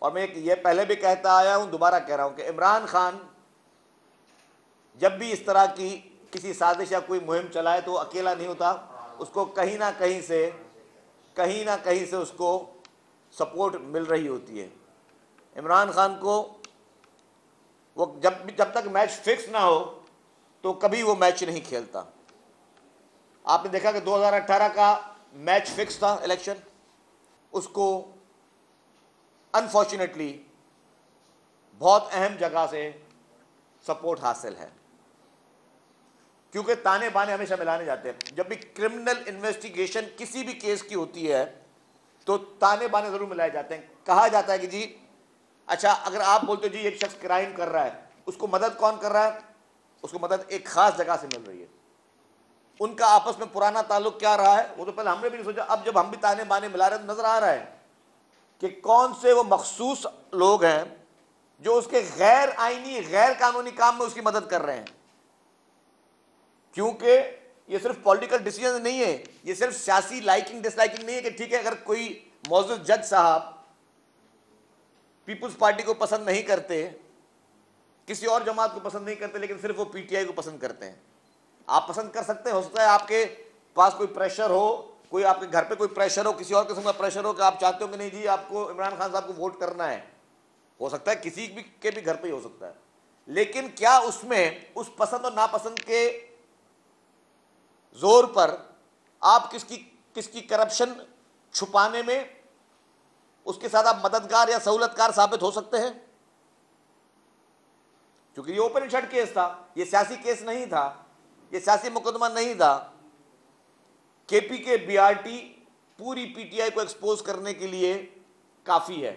और मैं ये पहले भी कहता आया हूं, दोबारा कह रहा हूं कि इमरान खान जब भी इस तरह की किसी साजिश या कोई मुहिम चलाए तो अकेला नहीं होता, उसको कहीं ना कहीं से उसको सपोर्ट मिल रही होती है। इमरान खान को वो जब तक मैच फिक्स ना हो तो कभी वो मैच नहीं खेलता। आपने देखा कि 2018 का मैच फिक्स था इलेक्शन, उसको अनफॉर्चुनेटली बहुत अहम जगह से सपोर्ट हासिल है, क्योंकि ताने बाने हमेशा मिलाने जाते हैं। जब भी क्रिमिनल इन्वेस्टिगेशन किसी भी केस की होती है तो ताने बाने जरूर मिलाए जाते हैं। कहा जाता है कि जी अच्छा, अगर आप बोलते हो जी एक शख्स क्राइम कर रहा है, उसको मदद कौन कर रहा है? उसको मदद एक खास जगह से मिल रही है। उनका आपस में पुराना ताल्लुक क्या रहा है वो तो पहले हमने भी नहीं सोचा। अब जब हम भी ताने बाने मिला रहे हैं तो नजर आ रहा है कि कौन से वो मखसूस लोग हैं जो उसके गैर आईनी गैर कानूनी काम में उसकी मदद कर रहे हैं। क्योंकि ये सिर्फ पॉलिटिकल डिसीजन नहीं है, ये सिर्फ सियासी लाइकिंग डिसलाइकिंग नहीं है कि ठीक है अगर कोई मौजूद जज साहब पीपुल्स पार्टी को पसंद नहीं करते, किसी और जमात को पसंद नहीं करते, लेकिन सिर्फ वो पीटीआई को पसंद करते हैं। आप पसंद कर सकते हैं, हो सकता है आपके पास कोई प्रेशर हो, कोई आपके घर पे कोई प्रेशर हो, किसी और किस्म का प्रेशर हो कि आप चाहते हो कि नहीं जी आपको इमरान खान साहब को वोट करना है। हो सकता है किसी के भी घर पे ही हो सकता है, लेकिन क्या उसमें उस पसंद और नापसंद के जोर पर आप किसकी करप्शन छुपाने में उसके साथ आप मददगार या सहूलतकार साबित हो सकते हैं? क्योंकि ये ओपन एंड शट केस था, ये सियासी केस नहीं था, ये सियासी मुकदमा नहीं था। केपी के बीआरटी पूरी पीटीआई को एक्सपोज करने के लिए काफी है।